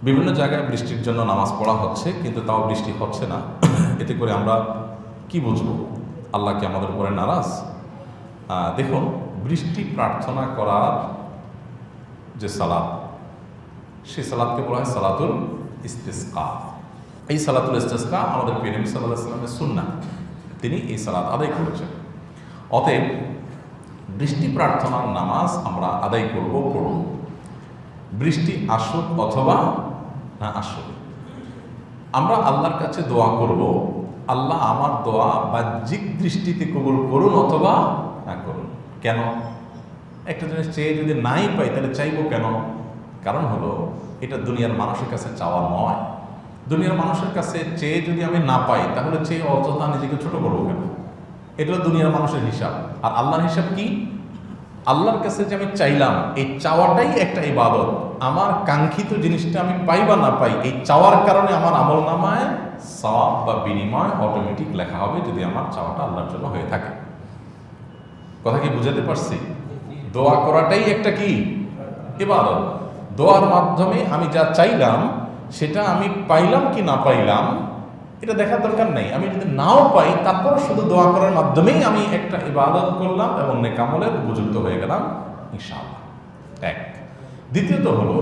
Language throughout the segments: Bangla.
বিভিন্ন জায়গায় বৃষ্টির জন্য নামাজ পড়া হচ্ছে, কিন্তু তাও বৃষ্টি হচ্ছে না। এতে করে আমরা কি বুঝবো? আল্লাহ কি আমাদের উপরে নারাজ? দেখুন, বৃষ্টি প্রার্থনা করার যে সালাত, সেই সালাতকে বলা হয় সালাতুল ইস্তিসকা। এই সালাতুল ইস্তিসকা আমাদের প্রিয় নবী সাল্লাল্লাহু আলাইহি ওয়াসাল্লামের সুন্নাহ, তিনি এই সালাত আদায় করেছেন। অতএব বৃষ্টি প্রার্থনার নামাজ আমরা আদায় পড়ব। বৃষ্টি আসুক অথবা না আসুক, আমরা আল্লাহর কাছে দোয়া করব, আল্লাহ আমার দোয়া বাহ্যিক দৃষ্টিতে কবুল করুন অথবা না করুন। কেন? একটা জিনিস চেয়ে যদি নাই পাই তাহলে চাইবো কেন? কারণ হলো, এটা দুনিয়ার মানুষের কাছে চাওয়া নয়। দুনিয়ার মানুষের কাছে চেয়ে যদি আমি না পাই তাহলে চেয়ে অযথা নিজেকে ছোট করবো কেন? এটা হলো দুনিয়ার মানুষের হিসাব। আর আল্লাহর হিসাব কি? আল্লাহর কাছে যে আমি চাইলাম, এই চাওয়াটাই একটা ইবাদত। আমার কাঙ্ক্ষিত জিনিসটা আমি পাই বা না পাই, এই চাওয়ার কারণে আমার আমল নামায় সওয়াব বা বিনিময় অটোমেটিক লেখা হবে, যদি আমার চাওয়াটা আল্লাহর জন্য হয়ে থাকে। কথা কি বুঝাতে পারছি? দোয়া করাটাই একটা কি ইবাদত। দোয়ার মাধ্যমে আমি যা চাইলাম সেটা আমি পাইলাম কি না পাইলাম এটা দেখার দরকার নেই। আমি যদি নাও পাই তারপর শুধু দোয়া করার মাধ্যমেই আমি একটা ইবাদত করলাম এবং নেক আমলের উপযুক্ত হয়ে গেলাম ইনশাআল্লাহ। এক। দ্বিতীয়ত হলো,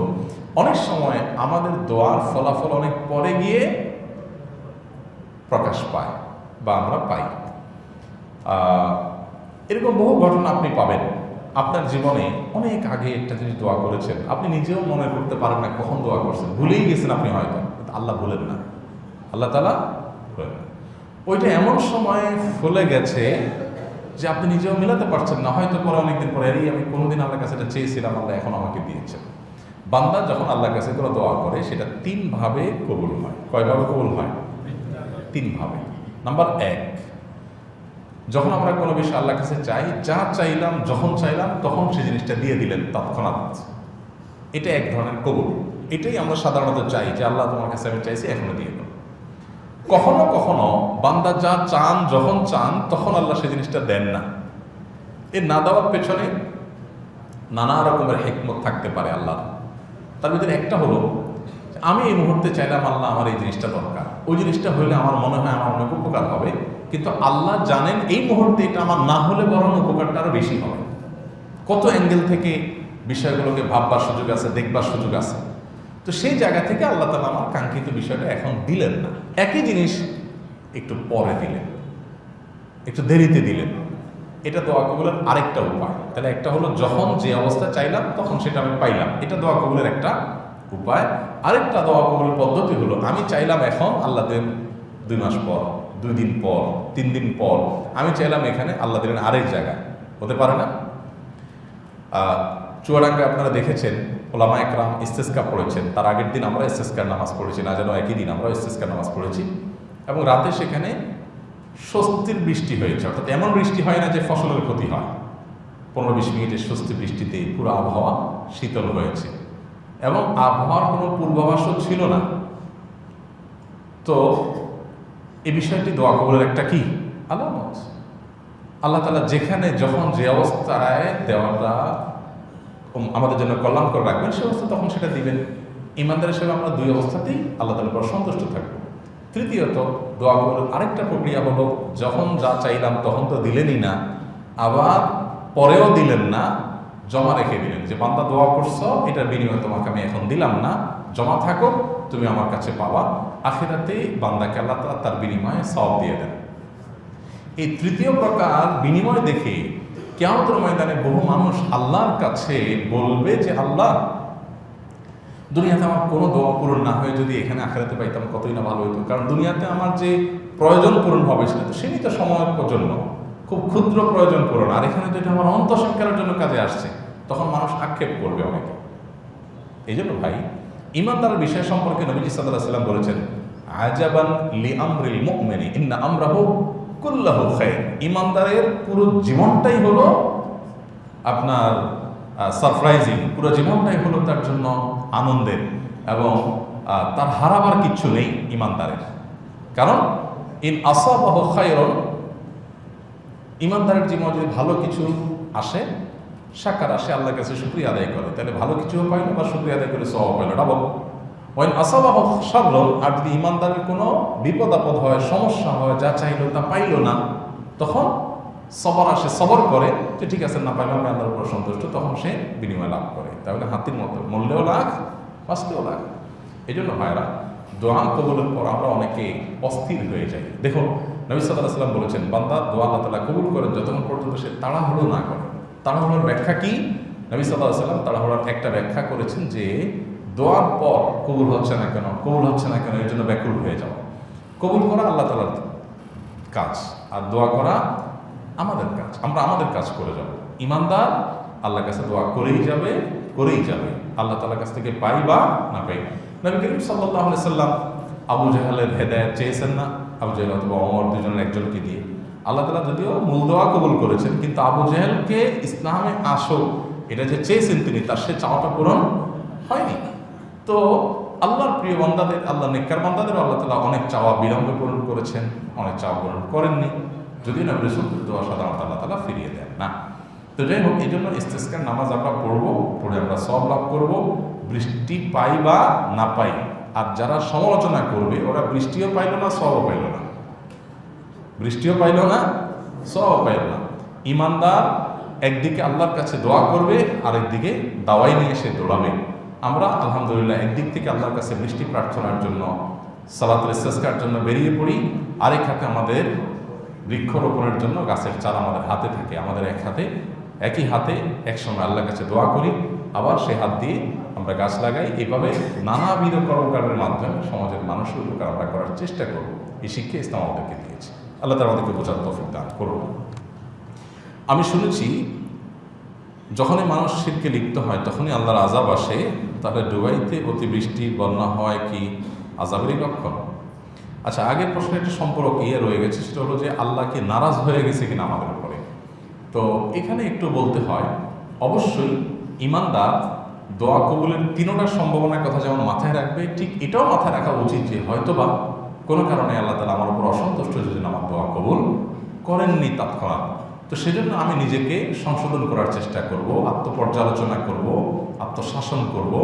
অনেক সময় আমাদের দোয়ার ফলাফল অনেক পরে গিয়ে প্রকাশ পায় বা আমরা পাই। এরকম বহু ঘটনা আপনি পাবেন। আপনার জীবনে অনেক আগে একটা জিনিস দোয়া করেছেন, আপনি নিজেও মনে করতে পারেন না কখন দোয়া করছেন, ভুলেই গেছেন আপনি হয়তো, আল্লাহ ভুলেন না, আল্লাহ তাআলা ভুলেন না। ওইটা এমন সময় ফুলে গেছে যে আপনি নিজেও মিলাতে পারছেন না। হয়তো পরে অনেকদিন পরে, আমি কোনোদিন আল্লাহর কাছে এটা চেয়েছিলাম, আল্লাহ এখন আমাকে দিয়েছেন। বান্দা যখন আল্লাহর কাছে কোনো দোয়া করে সেটা তিনভাবে কবুল হয়। কয়ভাবে কবুল হয়? তিনভাবে। নাম্বার এক, যখন আমরা কোনো বিষয় আল্লাহর কাছে চাই, যা চাইলাম যখন চাইলাম তখন সেই জিনিসটা দিয়ে দিলেন তৎক্ষণাৎ, এটা এক ধরনের কবুল। এটাই আমরা সাধারণত চাই যে আল্লাহ তোমার কাছে আমি চাইছি, এখনো দিয়ে দাও। কখনো কখনো বান্দা যা চান যখন চান তখন আল্লাহ সেই জিনিসটা দেন না। এর না দেওয়ার পেছনে নানা রকমের হিকমত থাকতে পারে আল্লাহ। তার ভিতরে একটা হলো, আমি এই মুহূর্তে চাইলাম আল্লাহ আমার এই জিনিসটা দরকার, ওই জিনিসটা হলে আমার মনে হয় আমার অনেক উপকার হবে, কিন্তু আল্লাহ জানেন এই মুহূর্তে এটা আমার না হলে বরং উপকারটা আরো বেশি হবে। কত অ্যাঙ্গেল থেকে বিষয়গুলোকে ভাববার সুযোগ আছে, দেখবার সুযোগ আছে। তো সেই জায়গা থেকে আল্লাহ তাআলা আমার কাঙ্ক্ষিত বিষয়টা এখন দিলেন না, একই জিনিস একটু পরে দিলেন, একটু দেরিতে দিলেন। এটা দোয়া কবুলের আরেকটা উপায়। তাহলে একটা হলো, যখন যে অবস্থা চাইলাম তখন সেটা আমি পাইলাম, এটা দোয়া কবুলের একটা উপায়। আরেকটা দোয়া কবুলের পদ্ধতি হলো, আমি চাইলাম এখন, আল্লাহ দেন 2 মাস পর, 2 দিন পর, 3 দিন পর। আমি চাইলাম এখানে, আল্লাহ দিলেন আরেক জায়গায়। হতে পারে না? চুয়াডাঙ্গায় আপনারা দেখেছেন ওলামা একরাম ইস্তেসকা পড়েছেন, তার আগের দিন আমরা ইস্তেসকার নামাজ পড়েছি, না যেন একই দিন আমরা ইস্তেসকার নামাজ পড়েছি, এবং রাতে সেখানে স্বস্তির বৃষ্টি হয়েছে। অর্থাৎ এমন বৃষ্টি হয় না যে ফসলের ক্ষতি হয়। 15-20 মিনিটের স্বস্তি বৃষ্টিতে পুরো আবহাওয়া শীতল হয়েছে এবং আবহাওয়ার কোনো পূর্বাভাসও ছিল না। তো এই বিষয়টি দোয়া কবুলের একটা কি আলামত। আল্লাহ তাআলা যেখানে যখন যে অবস্থায় দেওয়াটা আমাদের জন্য কল্যাণ করে রাখবেন, সে অবস্থা তখন সেটা দিবেন। ইমানদার হিসেবে আমরা 2 অবস্থাতেই আল্লাহ তাআলার উপর সন্তুষ্ট থাকবো। তৃতীয়ত, দোয়া কবুলের আরেকটা প্রক্রিয়া হলো, যখন যা চাইলাম তখন তো দিলেনই না, আবার পরেও দিলেন না, জমা রেখে দিলেন যে বান্দা দোয়া করছো, এটার বিনিময়ে তোমাকে আমি এখন দিলাম না, জমা থাকো, তুমি আমার কাছে পাবা। আখিরাতে বান্দাকে আল্লাহ তাআলা তার বিনিময়ে সওয়াব দিয়ে দেন। এই তৃতীয় প্রকার বিনিময় দেখে কিয়ামতের ময়দানে বহু মানুষ আল্লাহর কাছে বলবে যে, আল্লাহ, দুনিয়াতে আমার কোনো দোয়া পূরণ না হয়ে যদি এখানে আখিরাতে পাইতাম কতই না ভালো হতো। কারণ দুনিয়াতে আমার যে প্রয়োজন পূরণ হবে সেটা তো সীমিত সময়ের জন্য, খুব ক্ষুদ্র প্রয়োজন পূরণ, আর এখানে তো এটা আমার অন্তঃসংস্কারের জন্য কাজে আসছে। তখন মানুষ আক্ষেপ করবে অনেকে। এই জন্য ভাই, ঈমানদারের বিষয় সম্পর্কে নবীজি সাল্লাল্লাহু আলাইহি ওয়াসাল্লাম বলেছেন, আজাবান লিআমরিল মুমিনি ইন্না আমরাহু কুল্লাহু খায়র। ঈমানদারের পুরো জীবনটাই হলো আপনার সারপ্রাইজিং, পুরো জীবনটাই হলো তার জন্য আনন্দের, এবং তার হারাবার কিচ্ছু নেই ঈমানদারের। কারণ ইন আসাবাহু খায়রুন, ঈমানদারের জীবনে যদি ভালো কিছু আসে, শাকার আসে, আল্লাহর কাছে শুকরিয়া আদায় করে, তাহলে ভালো কিছুও পাইল বা শুকরিয়া আদায় করে সওয়াব পাইল, ডাবল। ওয়াইন আসাবাহু শাররুন, আর যদি ইমানদারের কোনো বিপদ আপদ হয়, সমস্যা হয়, যা চাইলো তা পাইল না, তখন সবর আসে, সবর করে যে ঠিক আছে, না পাইলে আমি আল্লাহর উপর সন্তুষ্ট, তখন সে বিনিময় লাভ করে। তাহলে হাতির মতো মূল্যেও লাখ, বাঁচতেও লাখ। এই জন্য ভাইরা, দোয়া কবুলের পর আমরা অনেকে অস্থির হয়ে যাই। দেখুন, নবী সাল্লাল্লাহু আলাইহি ওয়াসাল্লাম বলেছেন, বান্দা দোয়া আল্লাহ তাআলা কবুল করেন যতক্ষণ পর্যন্ত সে তাড়াহুড়ো না করে। তাড়াহুড়োর ব্যাখ্যা কি? নবী সাল্লাল্লাহু আলাইহি ওয়াসাল্লাম তাড়াহুড়োর একটা ব্যাখ্যা করেছেন যে দোয়ার পর কবুল হচ্ছে না কেন, কবুল হচ্ছে না কেন, এর জন্য ব্যাকুল হয়ে যাও। কবুল করা আল্লাহ তাআলার কাজ, আর দোয়া করা আমাদের কাজ। আমরা আমাদের কাজ করে যাব। ইমানদার আল্লাহর কাছে দোয়া করেই যাবে, করেই যাবে, আল্লাহ তাআলার কাছ থেকে পাই বা না পাই। নবী করিম সাল্লাল্লাহু আলাইহি সাল্লাম আবু জাহেলের হেদায়েত চেয়েছেন না? আবু জাহেল অথবা ওমর, দুজনের একজনকে দিয়ে। আল্লাহ তাআলা যদিও মূল দোয়া কবুল করেছেন, কিন্তু আবু জাহেলকে ইসলামে আসো এটা যে চেয়েছেন তিনি, তার সে চাওয়াটা পূরণ হয়নি। তো আল্লাহর প্রিয় বান্দাদের, আল্লাহ নেককার বান্দাদেরও আল্লাহ তাআলা অনেক চাওয়া বিলম্বে পূরণ করেছেন, অনেক চাওয়া পূরণ করেননি। যদিও নবী রাসূলের দোয়া সাধারণত আল্লাহ তাআলা ফিরিয়ে দেন না। তো যাই হোক, এই জন্য ইস্তেসকার নামাজ আমরা পড়বো, পড়ে আমরা সওয়াব লাভ করবো, বৃষ্টি পাই বা না পাই। আর যারা সমালোচনা করবে, ওরা বৃষ্টিও পাইল না, সওয়াবও পাইল না, বৃষ্টিও পাইল না, সওয়াবও পাইল না। ইমানদার একদিকে আল্লাহর কাছে দোয়া করবে, আরেকদিকে দাওয়াই নিয়ে সে দৌড়াবে। আমরা আলহামদুলিল্লাহ একদিক থেকে আল্লাহর কাছে বৃষ্টি প্রার্থনার জন্য, সালাতুল ইস্তেসকার জন্য বেরিয়ে পড়ি, আরেক হাতে আমাদের বৃক্ষরোপণের জন্য গাছের চারা আমাদের হাতে থাকে। আমাদের একই হাতে একসময় আল্লাহর কাছে দোয়া করি, আবার সে হাত দিয়ে আমরা গাছ লাগাই। এইভাবে নানাবিধ কর্মকাণ্ডের মাধ্যমে সমাজের মানুষের উপকার আমরা করার চেষ্টা করব। এই শিক্ষা ইসলাম আমাদেরকে দিয়েছে। আল্লাহ তাআলা আমাদেরকে বোঝার তৌফিক দান করুন। আমি শুনেছি, যখনই মানুষ শিরকে লিপ্ত হয় তখনই আল্লাহর আযাব আসে। তাহলে দুবাইতে অতিবৃষ্টি, বন্যা হয় কি আযাবেরই লক্ষণ? আচ্ছা, আগের প্রশ্নের একটা সম্পর্ক রয়ে গেছে, সেটা হলো যে আল্লাহকে নারাজ হয়ে গেছে কিনা আমাদের উপরে। তো এখানে একটু বলতে হয়, অবশ্যই ইমানদার দোয়া কবুলের তিনটার সম্ভাবনার কথা যেমন মাথায় রাখবে, ঠিক এটাও মাথায় রাখা উচিত যে হয়তোবা কোনো কারণে আল্লাহ তাআলা আমার উপর অসন্তুষ্ট যদি আমার দোয়া কবুল করেননি তৎক্ষণাৎ। তো সেজন্য আমি নিজেকে সংশোধন করার চেষ্টা করব, আত্মপর্যালোচনা করব, আত্মশাসন করব,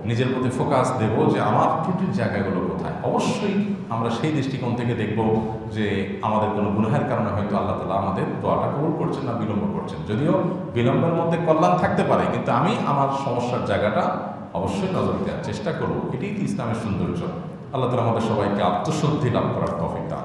নিজের প্রতি ফোকাস দেব যে আমার ত্রুটির জায়গাগুলো কোথায়। অবশ্যই আমরা সেই দৃষ্টিকোণ থেকে দেখব যে আমাদের কোনো গুনাহের কারণে হয়তো আল্লাহ তাআলা আমাদের দোয়াটা কবুল করছেন না, বিলম্ব করছেন। যদিও বিলম্বের মধ্যে কল্যাণ থাকতে পারে, কিন্তু আমি আমার সমস্যার জায়গাটা অবশ্যই নজর দেওয়ার চেষ্টা করব। এটাই তো ইসলামের সৌন্দর্য। আল্লাহ তাআলা আমাদের সবাইকে আত্মশুদ্ধি লাভ করার তৌফিক দান।